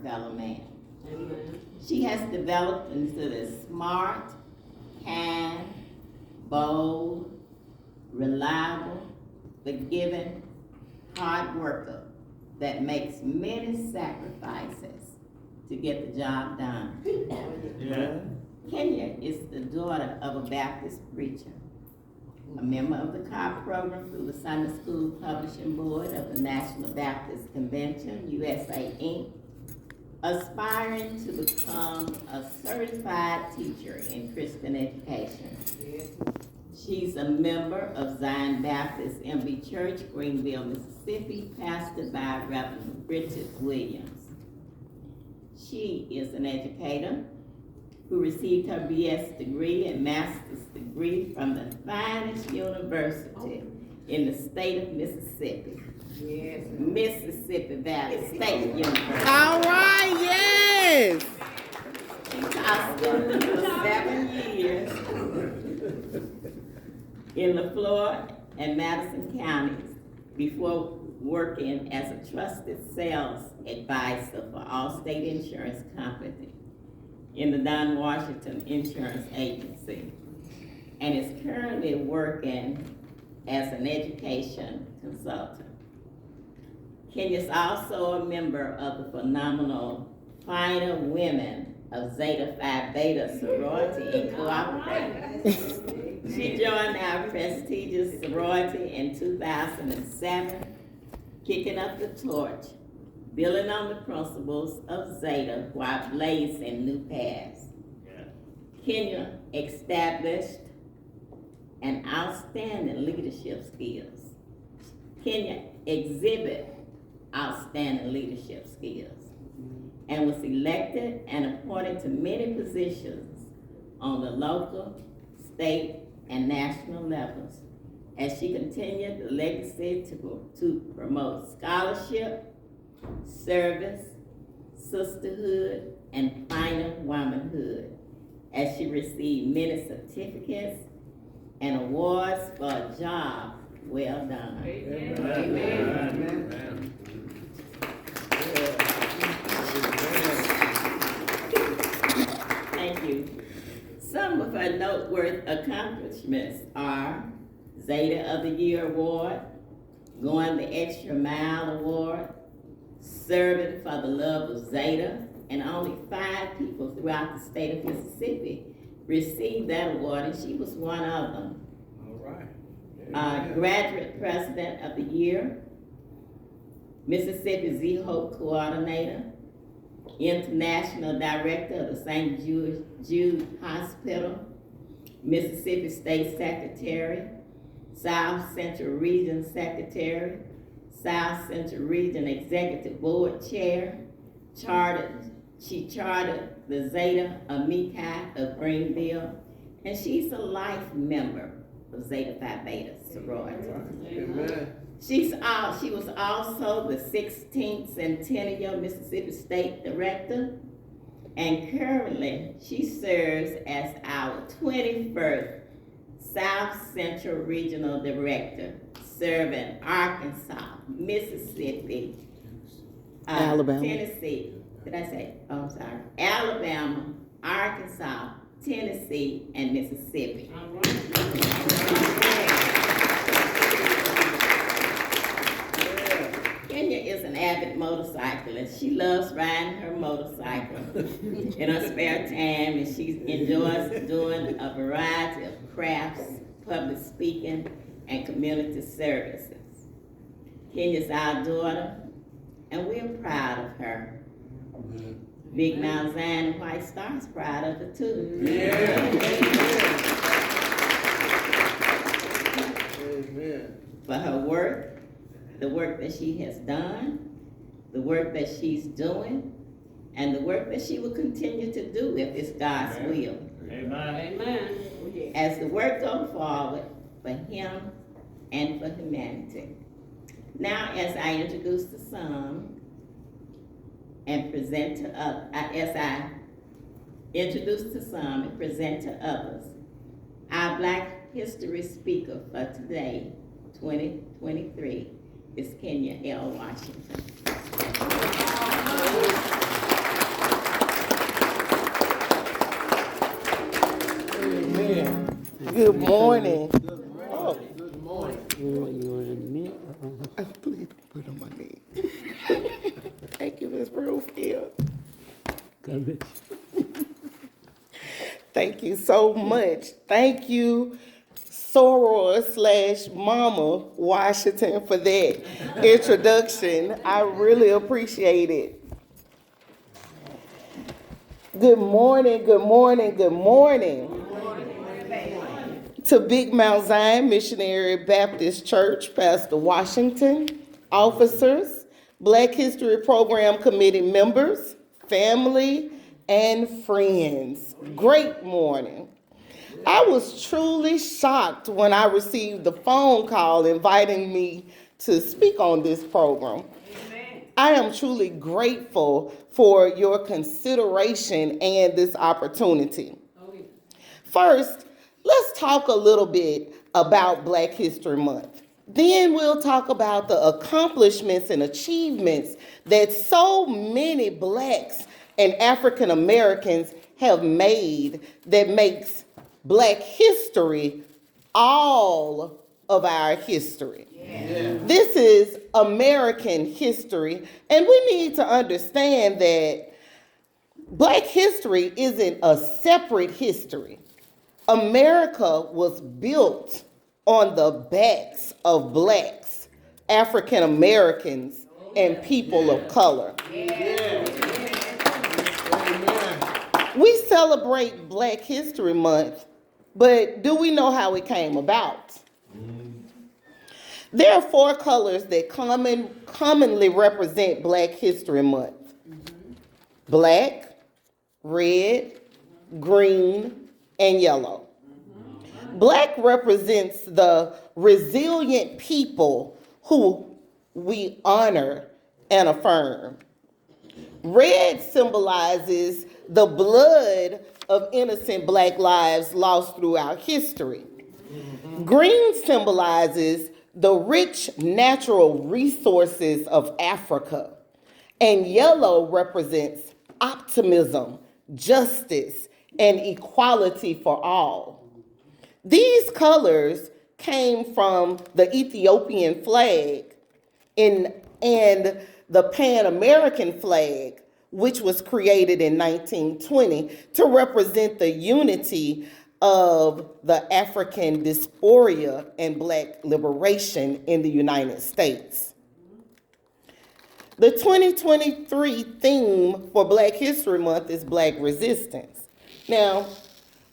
fellow man. Amen. She has developed into the smart, kind, bold, reliable, forgiving, hard worker that makes many sacrifices to get the job done. Yeah. Kenya is the daughter of a Baptist preacher, a member of the COP program through the Sunday School Publishing Board of the National Baptist Convention, USA Inc., aspiring to become a certified teacher in Christian education. She's a member of Zion Baptist MB Church, Greenville, Mississippi, pastored by Reverend Bridget Williams. She is an educator who received her BS degree and master's degree from the finest university in the state of Mississippi. Yes. Mississippi Valley State University. All right, yes. She taught students for 7 years in LaFleur and Madison counties before working as a trusted sales advisor for Allstate Insurance Company in the Don Washington Insurance Agency, and is currently working as an education consultant. Kenya is also a member of the phenomenal Final Women of Zeta Phi Beta Sorority Incorporated. She joined our prestigious sorority in 2007, kicking up the torch, building on the principles of Zeta while blazing new paths. Kenya established an outstanding leadership skills. Kenya exhibit outstanding leadership skills and was elected and appointed to many positions on the local, state, and national levels as she continued the legacy to promote scholarship, service, sisterhood, and final womanhood, as she received many certificates and awards for a job well done. Amen. Thank you. Some of her noteworthy accomplishments are Zeta of the Year Award, Going the Extra Mile Award, Serving for the Love of Zeta, and only 5 people throughout the state of Mississippi received that award, and she was one of them. All right. Graduate President of the Year, Mississippi Z-Hope Coordinator, International Director of the St. Jude Hospital, Mississippi State Secretary, South Central Region Secretary, South Central Region Executive Board Chair. She chartered the Zeta Amici of Greenville, and she's a life member of Zeta Phi Beta sorority. Amen. She was also the 16th Centennial Mississippi State Director, and currently she serves as our 21st South Central Regional Director, serving Arkansas, Mississippi, Alabama. Tennessee. Did I say? Oh, I'm sorry. Alabama, Arkansas, Tennessee, and Mississippi. Kenya is an avid motorcyclist. She loves riding her motorcycle in her spare time, and she enjoys doing a variety of crafts, public speaking, and community services. Kenya's our daughter, and we're proud of her. Big Mount Zion and White Star is proud of her too. Amen. For her work, the work that she has done, the work that she's doing, and the work that she will continue to do if it's God's will. Amen. Amen. As the work goes forward for him and for humanity. Now, as I introduce the song and present to others, to others, our Black History speaker for today, 2023, is Kenya L. Washington. Thank you so much. Thank you, Soror/Mama Washington, for that introduction. I really appreciate it. Good morning, good morning, good morning. To Big Mount Zion Missionary Baptist Church, Pastor Washington, officers, Black History Program Committee members, family, and friends. Great morning. I was truly shocked when I received the phone call inviting me to speak on this program. I am truly grateful for your consideration and this opportunity. First, let's talk a little bit about Black History Month. Then we'll talk about the accomplishments and achievements that so many Blacks and African Americans have made that makes Black history all of our history. Yeah. This is American history, and we need to understand that Black history isn't a separate history. America was built on the backs of Blacks, African Americans, and people of color. We celebrate Black History Month, but do we know how it came about? There are 4 colors that commonly represent Black History Month: black, red, green, and yellow. Black represents the resilient people who we honor and affirm. Red symbolizes the blood of innocent Black lives lost throughout history. Green symbolizes the rich natural resources of Africa. And yellow represents optimism, justice, and equality for all. These colors came from the Ethiopian flag and the Pan-American flag, which was created in 1920 to represent the unity of the African diaspora and Black liberation in the United States. The 2023 theme for Black History Month is Black Resistance. Now,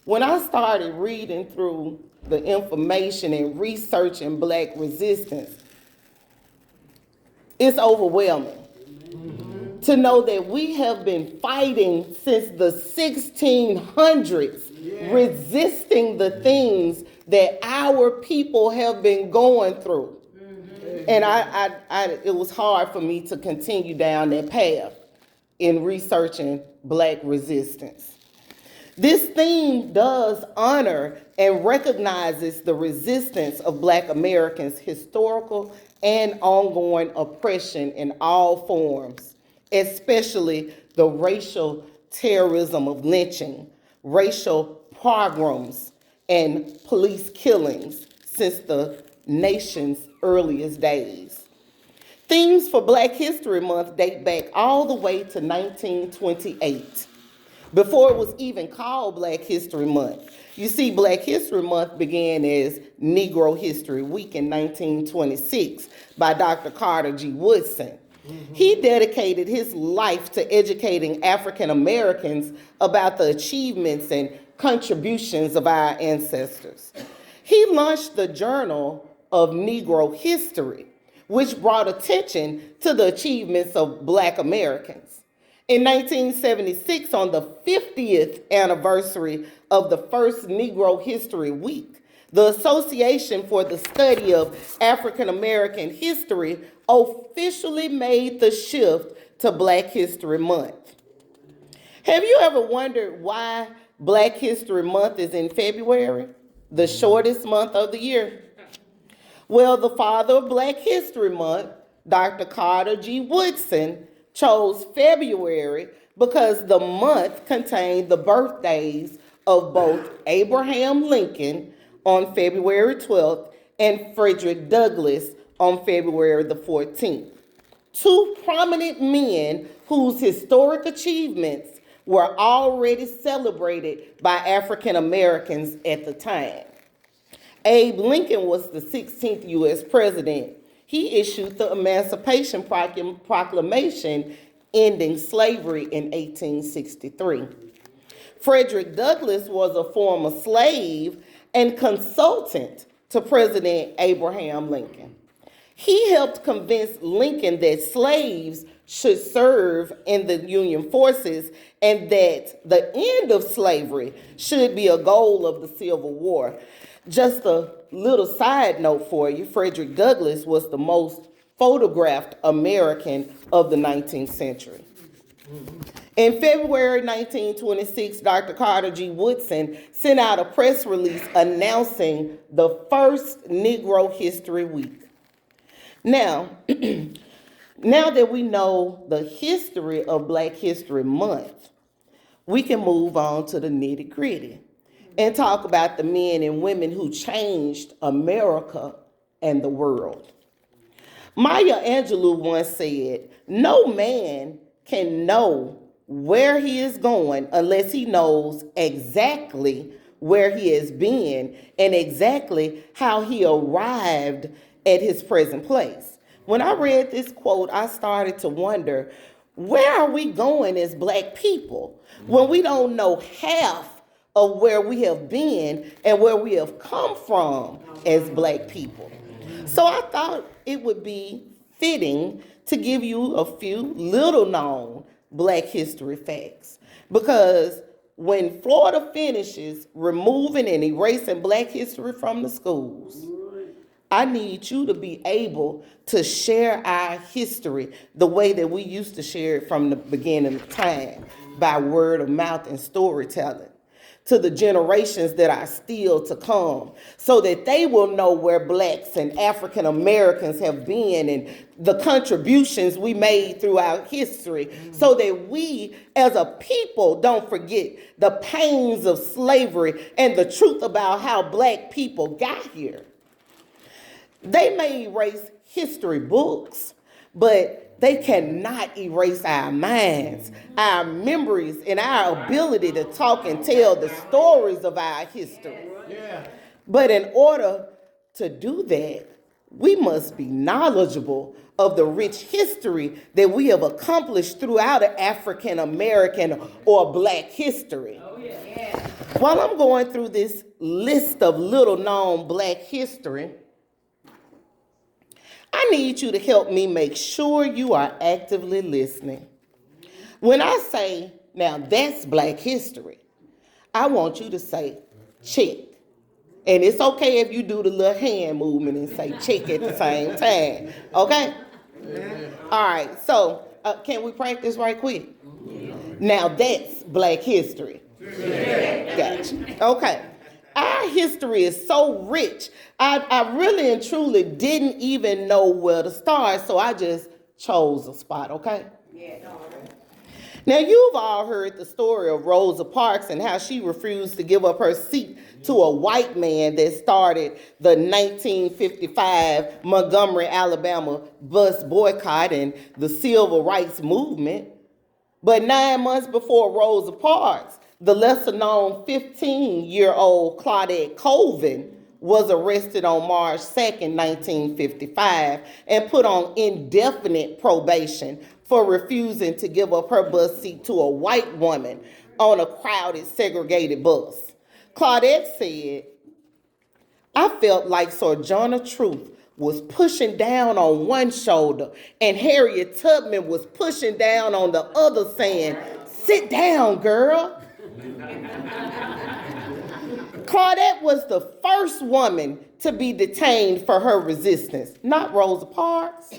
when I started reading through the information and researching Black resistance, it's overwhelming to know that we have been fighting since the 1600s, resisting the things that our people have been going through. And it was hard for me to continue down that path in researching Black resistance. This theme does honor and recognizes the resistance of Black Americans' historical and ongoing oppression in all forms, especially the racial terrorism of lynching, racial pogroms, and police killings since the nation's earliest days. Themes for Black History Month date back all the way to 1928, before it was even called Black History Month. You see, Black History Month began as Negro History Week in 1926 by Dr. Carter G. Woodson. He dedicated his life to educating African Americans about the achievements and contributions of our ancestors. He launched the Journal of Negro History, which brought attention to the achievements of Black Americans. In 1976, on the 50th anniversary of the first Negro History Week, the Association for the Study of African American History officially made the shift to Black History Month. Have you ever wondered why Black History Month is in February, the shortest month of the year? Well, the father of Black History Month, Dr. Carter G. Woodson, chose February because the month contained the birthdays of both Abraham Lincoln on February 12th and Frederick Douglass on February the 14th. Two prominent men whose historic achievements were already celebrated by African Americans at the time. Abe Lincoln was the 16th U.S. president. He issued the Emancipation Proclamation ending slavery in 1863. Frederick Douglass was a former slave and consultant to President Abraham Lincoln. He helped convince Lincoln that slaves should serve in the Union forces and that the end of slavery should be a goal of the Civil War. Just a little side note for you, Frederick Douglass was the most photographed American of the 19th century. In February 1926, Dr. Carter G. Woodson sent out a press release announcing the first Negro History Week. Now, now that we know the history of Black History Month, we can move on to the nitty-gritty and talk about the men and women who changed America and the world. Maya Angelou once said, "No man can know where he is going unless he knows exactly where he has been and exactly how he arrived at his present place." When I read this quote, I started to wonder, where are we going as Black people when we don't know half of where we have been and where we have come from as Black people? So I thought it would be fitting to give you a few little known Black history facts, because when Florida finishes removing and erasing Black history from the schools, I need you to be able to share our history the way that we used to share it from the beginning of time, by word of mouth and storytelling, to the generations that are still to come, so that they will know where Blacks and African Americans have been and the contributions we made throughout history, so that we as a people don't forget the pains of slavery and the truth about how Black people got here. They may erase history books, but they cannot erase our minds, our memories, and our ability to talk and tell the stories of our history. Yeah. But in order to do that, we must be knowledgeable of the rich history that we have accomplished throughout African American or Black history. While I'm going through this list of little known Black history, I need you to help me make sure you are actively listening. When I say, now that's Black history, I want you to say, check. And it's okay if you do the little hand movement and say check at the same time, okay? All right, so can we practice right quick? Now that's Black history. Gotcha. Okay. Our history is so rich. I really and truly didn't even know where to start, so I just chose a spot, okay? Now, you've all heard the story of Rosa Parks and how she refused to give up her seat to a white man that started the 1955 Montgomery, Alabama bus boycott and the civil rights movement. But 9 months before Rosa Parks, the lesser-known 15-year-old Claudette Colvin was arrested on March 2nd, 1955, and put on indefinite probation for refusing to give up her bus seat to a white woman on a crowded, segregated bus. Claudette said, "I felt like Sojourner Truth was pushing down on one shoulder and Harriet Tubman was pushing down on the other, saying, 'Sit down, girl.'" Claudette was the first woman to be detained for her resistance, not Rosa Parks.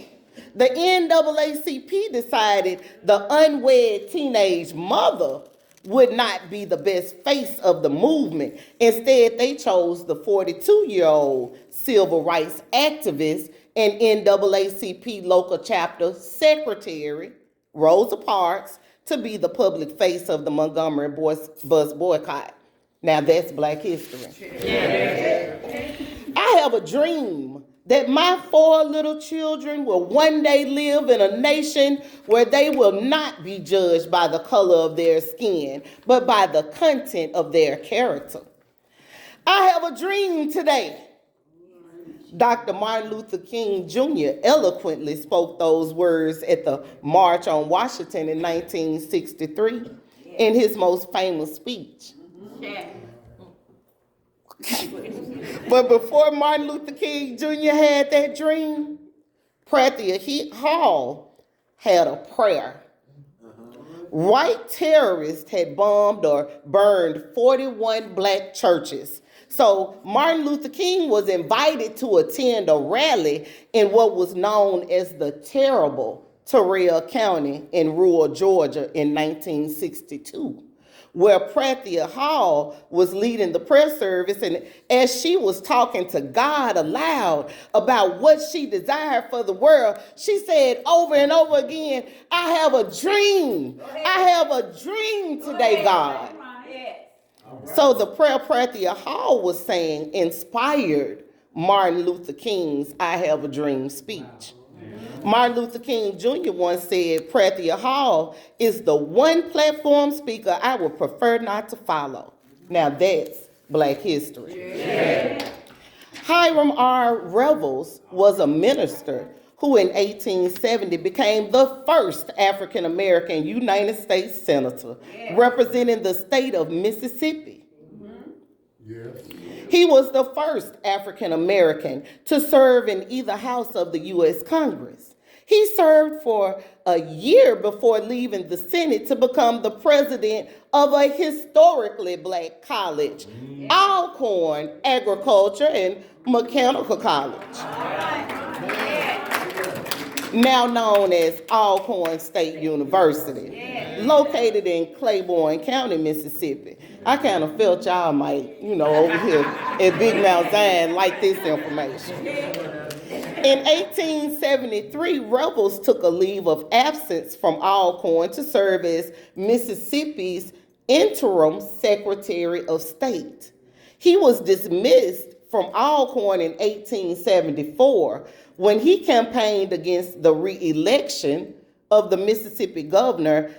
The NAACP decided the unwed teenage mother would not be the best face of the movement. Instead, they chose the 42-year-old civil rights activist and NAACP local chapter secretary, Rosa Parks, to be the public face of the Montgomery bus boycott. Now that's Black history. I have a dream that my 4 little children will one day live in a nation where they will not be judged by the color of their skin, but by the content of their character. I have a dream today. Dr. Martin Luther King Jr. eloquently spoke those words at the March on Washington in 1963 in his most famous speech. But before Martin Luther King Jr. had that dream, Prathia Hall had a prayer. White terrorists had bombed or burned 41 black churches. So Martin Luther King was invited to attend a rally in what was known as the terrible Terrell County in rural Georgia in 1962, where Prathia Hall was leading the prayer service, and as she was talking to God aloud about what she desired for the world, she said over and over again, I have a dream. I have a dream today, God. So the prayer Prathia Hall was saying inspired Martin Luther King's I Have a Dream speech. Martin Luther King Jr. once said, Prathia Hall is the one platform speaker I would prefer not to follow. Now that's Black history. Yeah. Hiram R. Revels was a minister who in 1870 became the first African American United States Senator representing the state of Mississippi. He was the first African American to serve in either house of the U.S. Congress. He served for a year before leaving the Senate to become the president of a historically black college, Alcorn Agriculture and Mechanical College, now known as Alcorn State University, located in Claiborne County, Mississippi. I kind of felt y'all might, over here at Big Mount Zion like this information. In 1873, Revels took a leave of absence from Alcorn to serve as Mississippi's interim Secretary of State. He was dismissed from Alcorn in 1874 when he campaigned against the re-election of the Mississippi governor,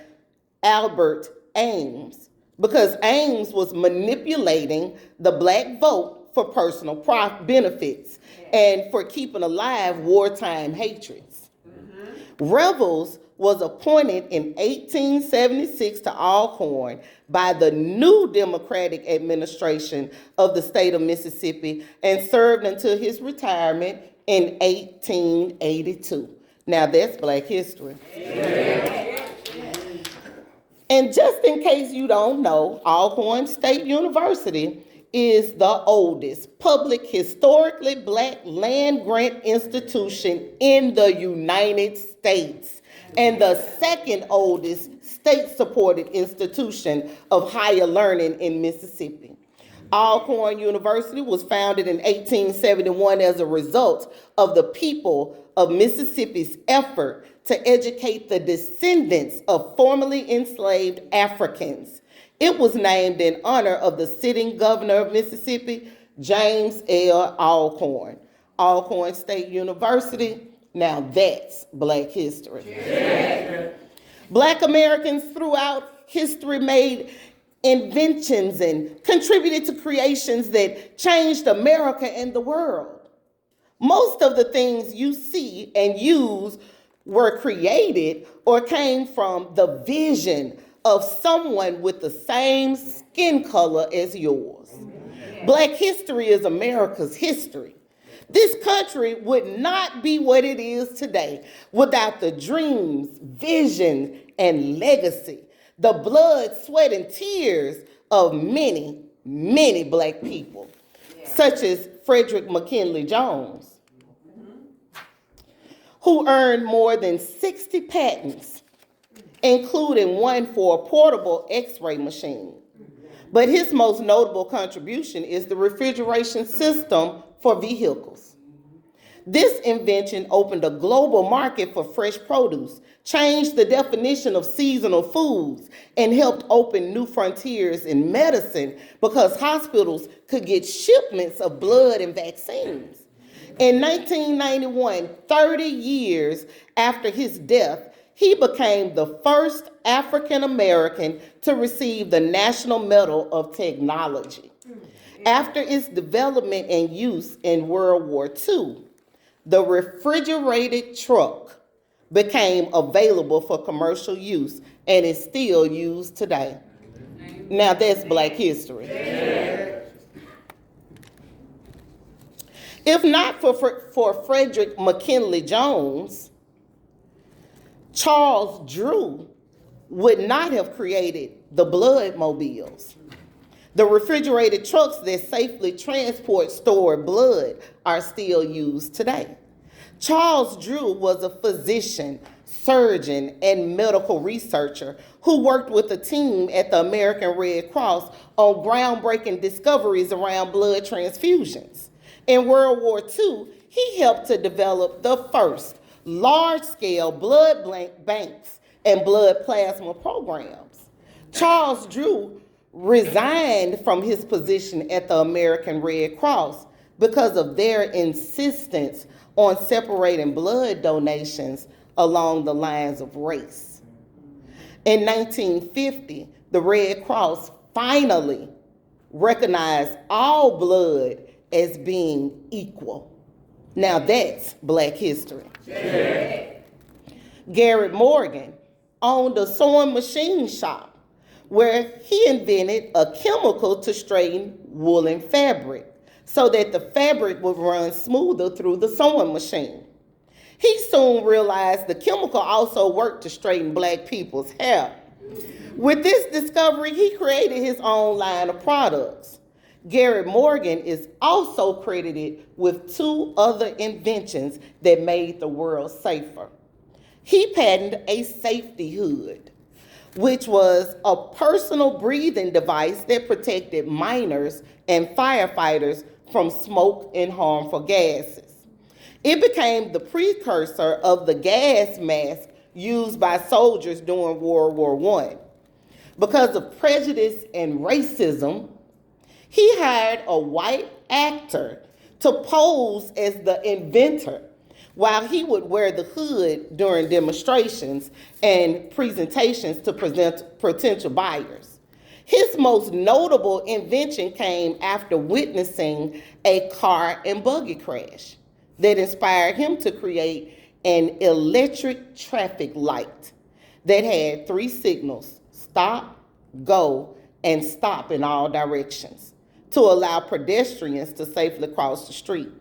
Albert Ames, because Ames was manipulating the black vote for personal benefits and for keeping alive wartime hatreds. Revels was appointed in 1876 to Alcorn by the new Democratic administration of the state of Mississippi and served until his retirement in 1882. Now that's Black history. And just in case you don't know, Alcorn State University is the oldest public historically black land grant institution in the United States and the second oldest state-supported institution of higher learning in Mississippi. Alcorn University was founded in 1871 as a result of the people of Mississippi's effort to educate the descendants of formerly enslaved Africans. It was named in honor of the sitting governor of Mississippi, James L. Alcorn. Alcorn State University, now that's Black history. Yeah. Black Americans throughout history made inventions and contributed to creations that changed America and the world. Most of the things you see and use were created or came from the vision of someone with the same skin color as yours. Black history is America's history. This country would not be what it is today without the dreams, vision, and legacy, the blood, sweat, and tears of many, many Black people, such as Frederick McKinley Jones, who earned more than 60 patents, including one for a portable X-ray machine. But his most notable contribution is the refrigeration system for vehicles. This invention opened a global market for fresh produce, changed the definition of seasonal foods, and helped open new frontiers in medicine because hospitals could get shipments of blood and vaccines. In 1991, 30 years after his death, he became the first African American to receive the National Medal of Technology. After its development and use in World War II, the refrigerated truck became available for commercial use and is still used today. Now that's Black history. If not for Frederick McKinley Jones, Charles Drew would not have created the bloodmobiles. The refrigerated trucks that safely transport stored blood are still used today. Charles Drew was a physician, surgeon, and medical researcher who worked with a team at the American Red Cross on groundbreaking discoveries around blood transfusions. In World War II, he helped to develop the first large-scale blood banks and blood plasma programs. Charles Drew resigned from his position at the American Red Cross because of their insistence on separating blood donations along the lines of race. In 1950, the Red Cross finally recognized all blood as being equal. Now that's Black history. Yeah. Garrett Morgan owned a sewing machine shop where he invented a chemical to straighten woolen fabric so that the fabric would run smoother through the sewing machine. He soon realized the chemical also worked to straighten Black people's hair. With this discovery, he created his own line of products. Garrett Morgan is also credited with 2 other inventions that made the world safer. He patented a safety hood, which was a personal breathing device that protected miners and firefighters from smoke and harmful gases. It became the precursor of the gas mask used by soldiers during World War I. Because of prejudice and racism, he hired a white actor to pose as the inventor, while he would wear the hood during demonstrations and presentations to present potential buyers. His most notable invention came after witnessing a car and buggy crash that inspired him to create an electric traffic light that had 3 signals: stop, go, and stop in all directions, to allow pedestrians to safely cross the street.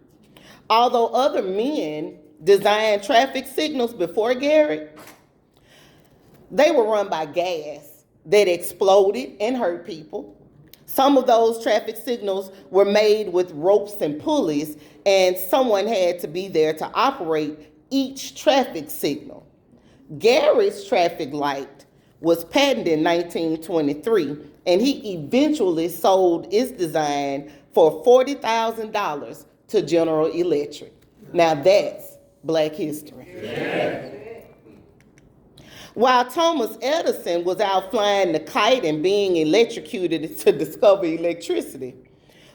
Although other men designed traffic signals before Garrett, they were run by gas that exploded and hurt people. Some of those traffic signals were made with ropes and pulleys, and someone had to be there to operate each traffic signal. Garrett's traffic light was patented in 1923, and he eventually sold its design for $40,000 to General Electric. Now that's Black history. Yeah. While Thomas Edison was out flying the kite and being electrocuted to discover electricity,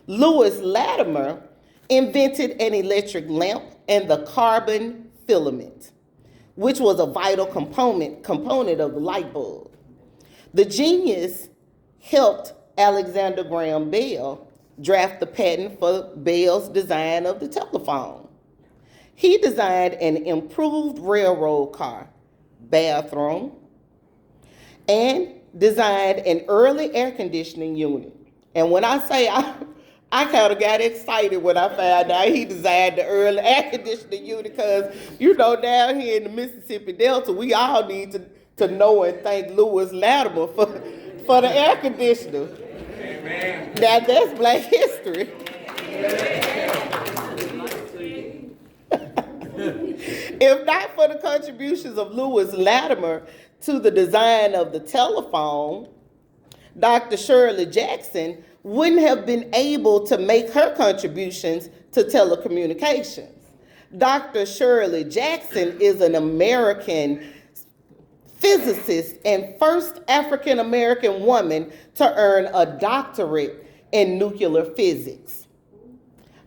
Lewis Latimer invented an electric lamp and the carbon filament, which was a vital component of the light bulb. The genius helped Alexander Graham Bell draft the patent for Bell's design of the telephone. He designed an improved railroad car, bathroom, and designed an early air conditioning unit. And when I say I kind of got excited when I found out he designed the early air conditioning unit, because, down here in the Mississippi Delta, we all need to know and thank Lewis Latimer for the air conditioner. Amen. Now that's Black history. If not for the contributions of Lewis Latimer to the design of the telephone, Dr. Shirley Jackson wouldn't have been able to make her contributions to telecommunications. Dr. Shirley Jackson is an American physicist and first African American woman to earn a doctorate in nuclear physics.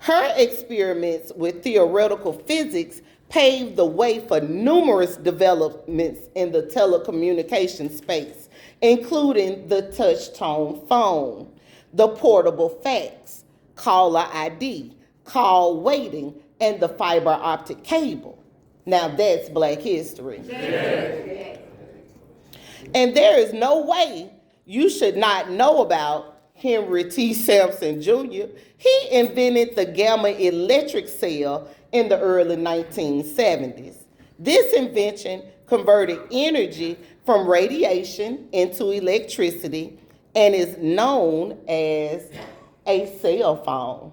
Her experiments with theoretical physics paved the way for numerous developments in the telecommunication space, including the touch-tone phone, the portable fax, caller ID, call waiting, and the fiber optic cable. Now that's Black history. And there is no way you should not know about Henry T. Sampson Jr. He invented the gamma electric cell in the early 1970s. This invention converted energy from radiation into electricity and is known as a cell phone.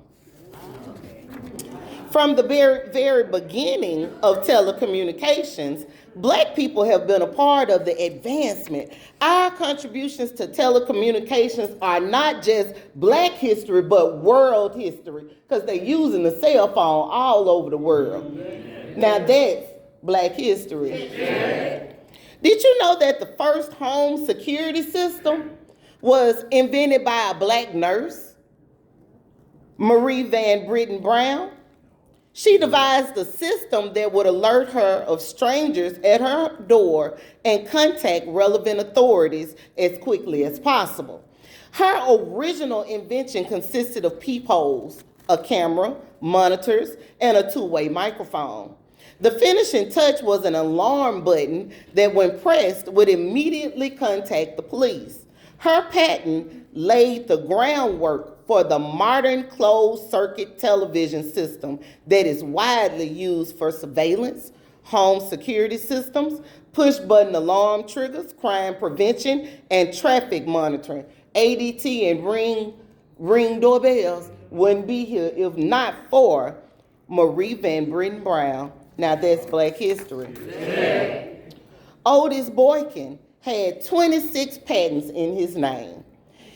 From the very beginning of telecommunications, Black people have been a part of the advancement. Our contributions to telecommunications are not just Black history, but world history, because they're using the cell phone all over the world. Now that's Black history. Did you know that the first home security system was invented by a Black nurse, Marie Van Britten Brown? She devised a system that would alert her of strangers at her door and contact relevant authorities as quickly as possible. Her original invention consisted of peepholes, a camera, monitors, and a two-way microphone. The finishing touch was an alarm button that, when pressed, would immediately contact the police. Her patent laid the groundwork for the modern closed-circuit television system that is widely used for surveillance, home security systems, push-button alarm triggers, crime prevention, and traffic monitoring. ADT and ring doorbells wouldn't be here if not for Marie Van Britten Brown. Now that's Black history. Yeah. Otis Boykin had 26 patents in his name.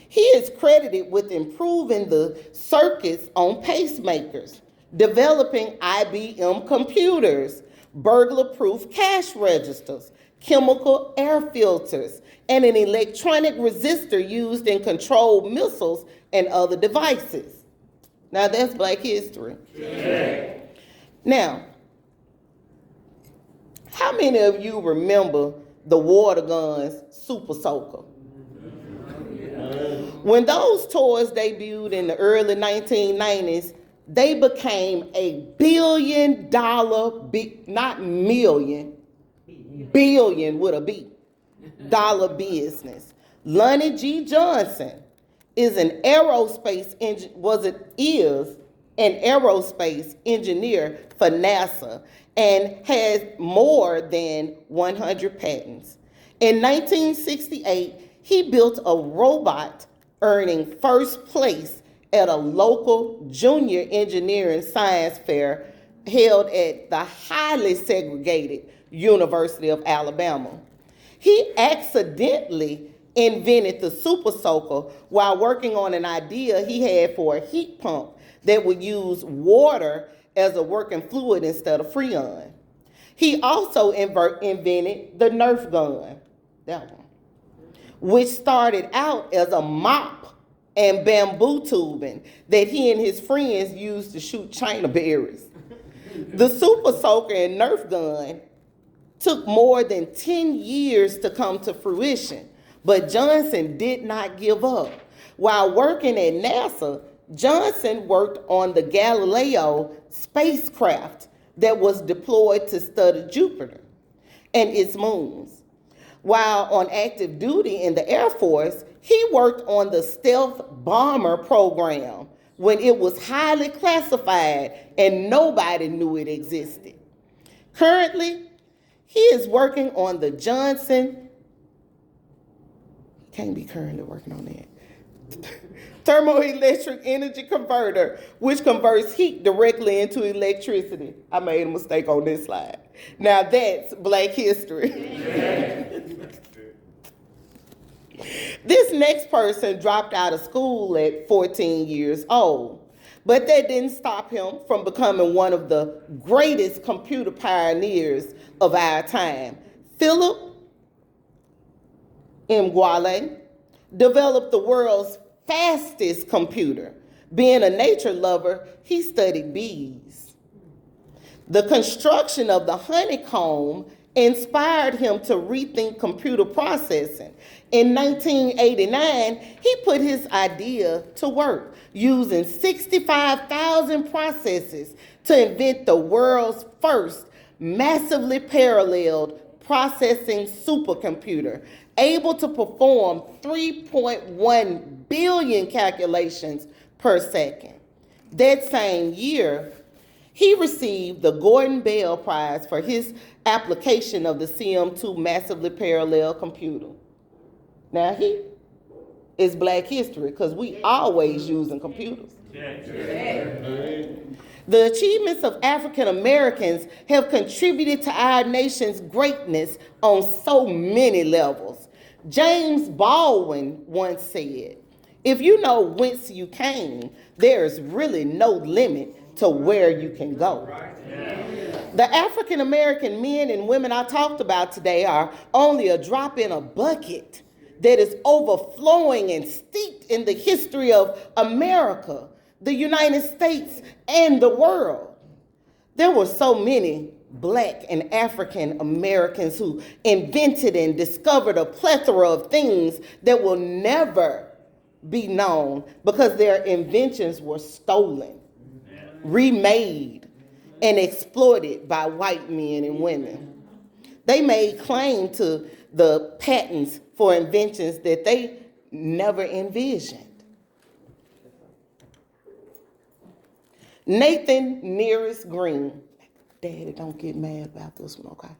He is credited with improving the circuits on pacemakers, developing IBM computers, burglar-proof cash registers, chemical air filters, and an electronic resistor used in controlled missiles and other devices. Now that's Black history. Yeah. Now, how many of you remember the water guns Super Soaker? When those toys debuted in the early 1990s, they became a $1 billion, not million, billion with a B, dollar business. Lonnie G. Johnson is an aerospace engineer for NASA and has more than 100 patents. In 1968, he built a robot, earning first place at a local junior engineering science fair held at the highly segregated University of Alabama. He accidentally invented the Super Soaker while working on an idea he had for a heat pump that would use water as a working fluid instead of Freon. He also invented the Nerf gun, that one, which started out as a mop and bamboo tubing that he and his friends used to shoot China berries. The Super Soaker and Nerf gun took more than 10 years to come to fruition, but Johnson did not give up. While working at NASA, Johnson worked on the Galileo spacecraft that was deployed to study Jupiter and its moons. While on active duty in the Air Force, he worked on the stealth bomber program when it was highly classified and nobody knew it existed. Currently, he is working on the Johnson, can't be currently working on that, thermoelectric energy converter, which converts heat directly into electricity. I made a mistake on this slide. Now that's Black history. This next person dropped out of school at 14 years old, but that didn't stop him from becoming one of the greatest computer pioneers of our time. Philip Mgwale developed the world's fastest computer, Being a nature lover, he studied bees. The construction of the honeycomb inspired him to rethink computer processing. In 1989, he put his idea to work, using 65,000 processes to invent the world's first massively paralleled processing supercomputer, able to perform 3.1 billion calculations per second. That same year, he received the Gordon Bell Prize for his application of the CM2 massively parallel computer. Now, he is Black history because we always using computers. The achievements of African Americans have contributed to our nation's greatness on so many levels. James Baldwin once said, "If you know whence you came, there's really no limit to where you can go." The African American men and women I talked about today are only a drop in a bucket that is overflowing and steeped in the history of America, the United States, and the world. There were so many Black and African Americans who invented and discovered a plethora of things that will never be known because their inventions were stolen, remade, and exploited by white men and women. They made claim to the patents for inventions that they never envisioned. Nathan Nearest Green, Daddy, don't get mad about this one, okay?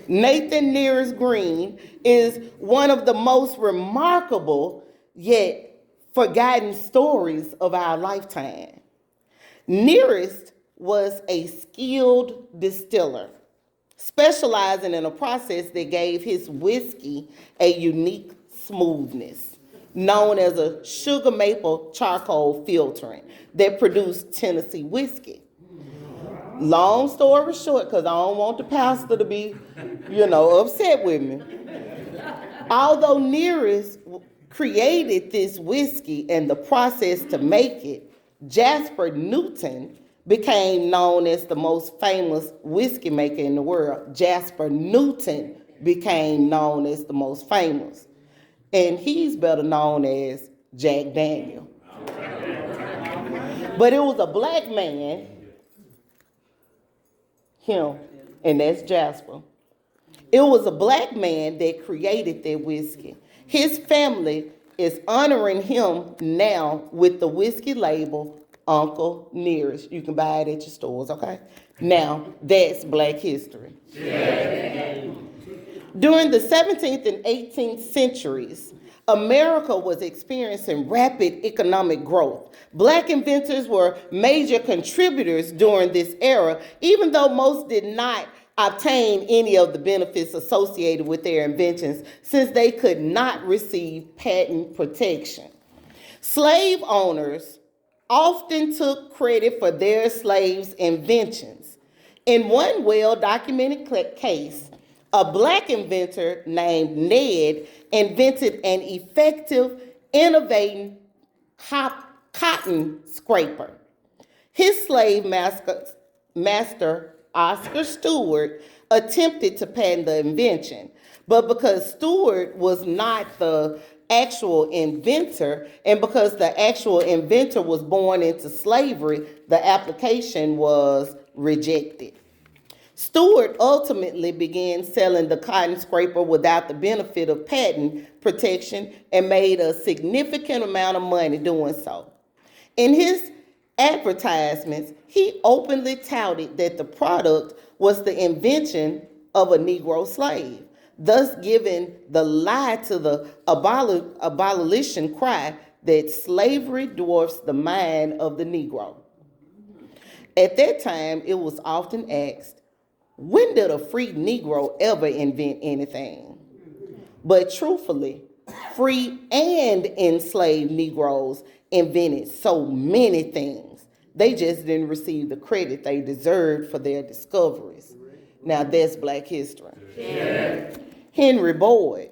Nathan Nearest Green is one of the most remarkable yet forgotten stories of our lifetime. Nearest was a skilled distiller, specializing in a process that gave his whiskey a unique smoothness, known as a sugar maple charcoal filtering that produced Tennessee whiskey. Long story short, because I don't want the pastor to be, upset with me. Although Nearest created this whiskey and the process to make it, Jasper Newton became known as the most famous whiskey maker in the world. Jasper Newton became known as the most famous. And he's better known as Jack Daniel. But it was a Black man, him, and that's Jasper. It was a Black man that created that whiskey. His family is honoring him now with the whiskey label Uncle Nearest. You can buy it at your stores, okay? Now, that's Black history. Yeah. During the 17th and 18th centuries, America was experiencing rapid economic growth. Black inventors were major contributors during this era, even though most did not obtain any of the benefits associated with their inventions, since they could not receive patent protection. Slave owners often took credit for their slaves' inventions. In one well-documented case, a Black inventor named Ned invented an effective, innovating cotton scraper. His slave master, Oscar Stewart, attempted to patent the invention, but because Stewart was not the actual inventor, and because the actual inventor was born into slavery, the application was rejected. Stewart ultimately began selling the cotton scraper without the benefit of patent protection and made a significant amount of money doing so. In his advertisements, he openly touted that the product was the invention of a Negro slave, thus giving the lie to the abolition cry that slavery dwarfs the mind of the Negro. At that time, it was often asked, when did a free Negro ever invent anything? But truthfully, free and enslaved Negroes invented so many things. They just didn't receive the credit they deserved for their discoveries. Now that's Black history. Yeah. Henry Boyd.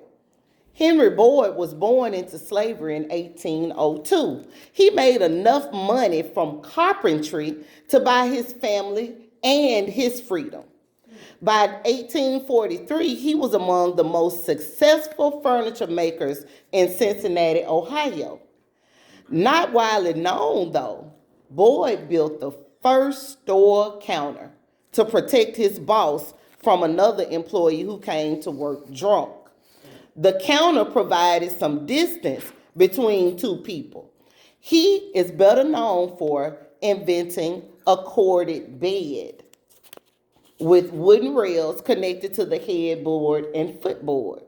Henry Boyd was born into slavery in 1802. He made enough money from carpentry to buy his family and his freedom. By 1843, he was among the most successful furniture makers in Cincinnati, Ohio. Not widely known, though, Boyd built the first store counter to protect his boss from another employee who came to work drunk. The counter provided some distance between two people. He is better known for inventing a corded bed with wooden rails connected to the headboard and footboard.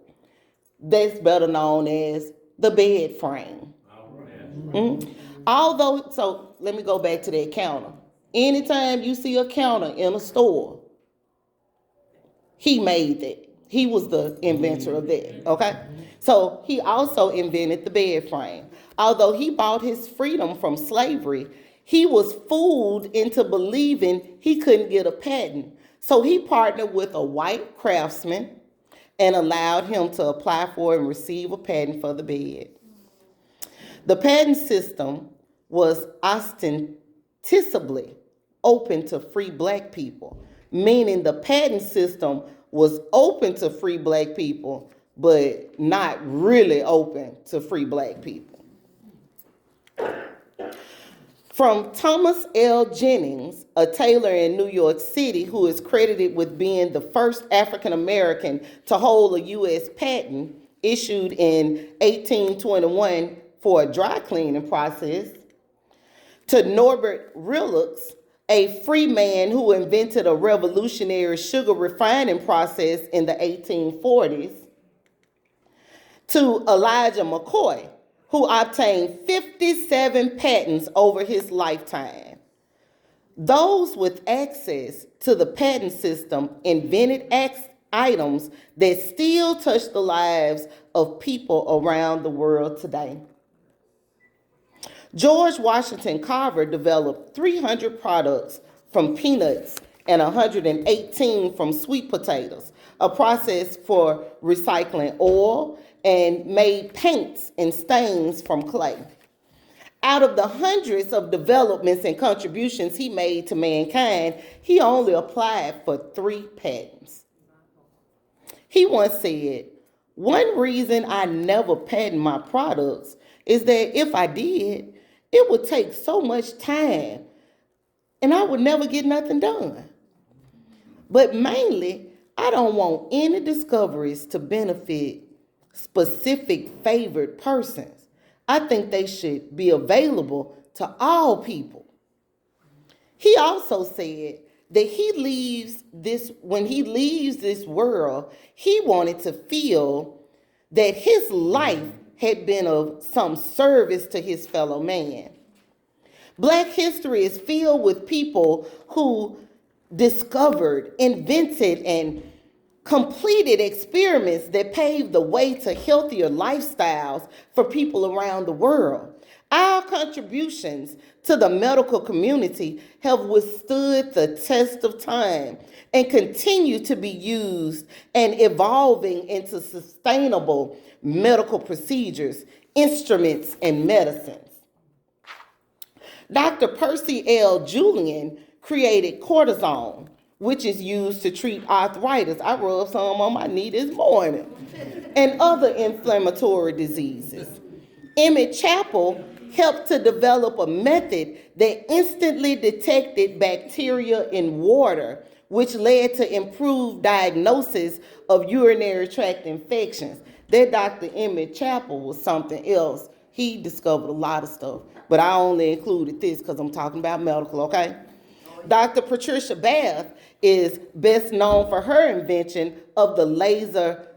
That's better known as the bed frame. Although, so let me go back to that counter. Anytime you see a counter in a store, he made that. He was the inventor of that, okay? So he also invented the bed frame. Although he bought his freedom from slavery, he was fooled into believing he couldn't get a patent. So he partnered with a white craftsman and allowed him to apply for and receive a patent for the bed. The patent system was ostensibly open to free black people, meaning the patent system was open to free black people, but not really open to free black people. From Thomas L. Jennings, a tailor in New York City who is credited with being the first African American to hold a U.S. patent issued in 1821 for a dry cleaning process, to Norbert Rilux, a free man who invented a revolutionary sugar refining process in the 1840s, to Elijah McCoy, who obtained 57 patents over his lifetime. Those with access to the patent system invented items that still touch the lives of people around the world today. George Washington Carver developed 300 products from peanuts and 118 from sweet potatoes, a process for recycling oil, and made paints and stains from clay. Out of the hundreds of developments and contributions he made to mankind, he only applied for 3 patents. He once said, "One reason I never patent my products is that if I did, it would take so much time and I would never get nothing done. But mainly, I don't want any discoveries to benefit specific favored persons. I think they should be available to all people." He also said that when he leaves this world, he wanted to feel that his life had been of some service to his fellow man. Black history is filled with people who discovered, invented, and completed experiments that paved the way to healthier lifestyles for people around the world. Our contributions to the medical community have withstood the test of time and continue to be used and evolving into sustainable medical procedures, instruments, and medicines. Dr. Percy L. Julian created cortisone, which is used to treat arthritis. I rubbed some on my knee this morning, and other inflammatory diseases. Emmett Chappell helped to develop a method that instantly detected bacteria in water, which led to improved diagnosis of urinary tract infections. That Dr. Emmett Chappell was something else. He discovered a lot of stuff, but I only included this because I'm talking about medical, okay? Dr. Patricia Bath is best known for her invention of the laser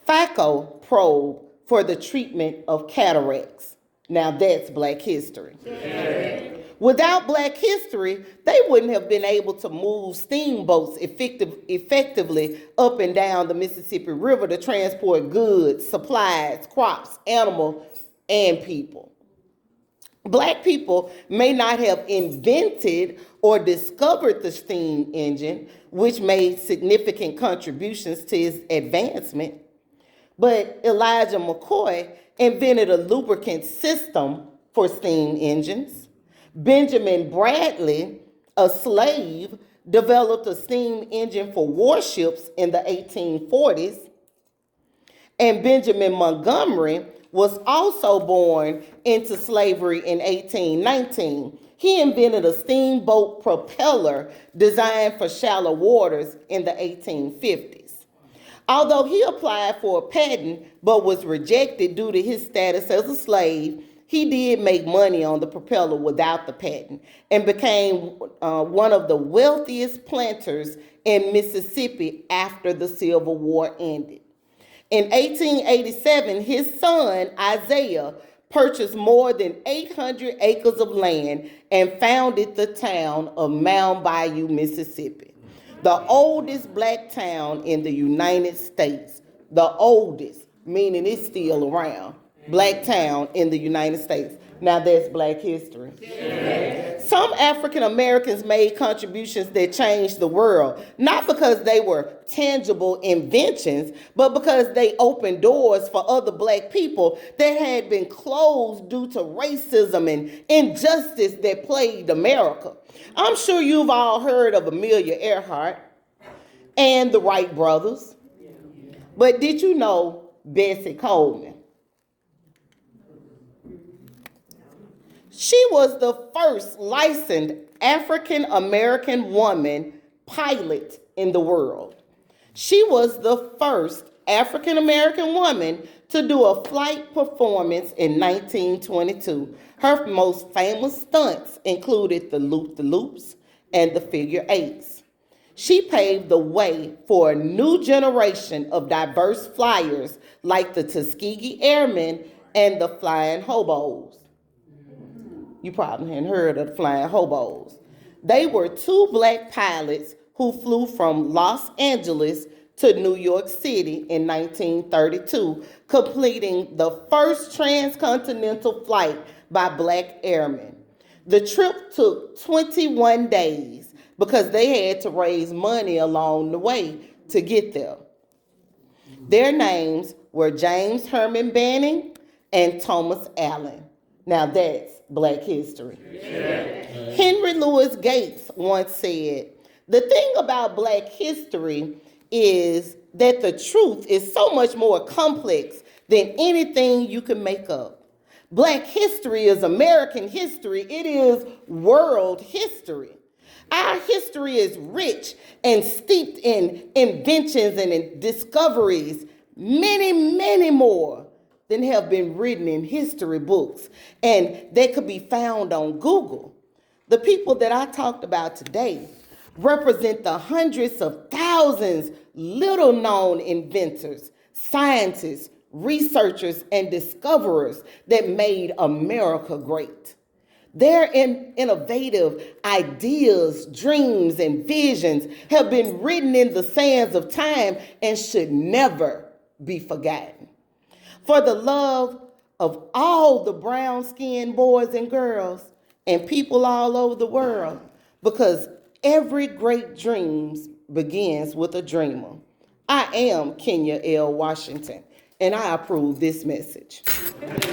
phaco probe for the treatment of cataracts. Now that's Black history. Yeah. Without Black history, they wouldn't have been able to move steamboats effectively up and down the Mississippi River to transport goods, supplies, crops, animals, and people. Black people may not have invented or discovered the steam engine, which made significant contributions to its advancement, But Elijah McCoy invented a lubricant system for steam engines. Benjamin Bradley, a slave, developed a steam engine for warships in the 1840s. And Benjamin Montgomery was also born into slavery in 1819. He invented a steamboat propeller designed for shallow waters in the 1850s. Although he applied for a patent but was rejected due to his status as a slave, he did make money on the propeller without the patent and became one of the wealthiest planters in Mississippi after the Civil War ended. In 1887, his son, Isaiah, purchased more than 800 acres of land and founded the town of Mound Bayou, Mississippi, the oldest black town in the United States. The oldest, meaning it's still around. Black town in the United States. Now that's Black history. Yes. Some African Americans made contributions that changed the world, not because they were tangible inventions, but because they opened doors for other Black people that had been closed due to racism and injustice that plagued America. I'm sure you've all heard of Amelia Earhart and the Wright brothers, but did you know Bessie Coleman? She was the first licensed African American woman pilot in the world. She was the first African American woman to do a flight performance in 1922. Her most famous stunts included the loop-the-loops and the figure eights. She paved the way for a new generation of diverse flyers like the Tuskegee Airmen and the Flying Hobos. You probably hadn't heard of the Flying Hobos. They were two Black pilots who flew from Los Angeles to New York City in 1932, completing the first transcontinental flight by Black airmen. The trip took 21 days because they had to raise money along the way to get there. Their names were James Herman Banning and Thomas Allen. Now that's Black history. Yeah. Henry Louis Gates once said, "The thing about Black history is that the truth is so much more complex than anything you can make up. Black history is American history. It is world history. Our history is rich and steeped in inventions and in discoveries, many, many more than have been written in history books, and they could be found on Google. The people that I talked about today represent the hundreds of thousands little-known inventors, scientists, researchers, and discoverers that made America great. Their innovative ideas, dreams, and visions have been written in the sands of time and should never be forgotten. For the love of all the brown-skinned boys and girls and people all over the world, because every great dream begins with a dreamer. I am Kenya L. Washington, and I approve this message."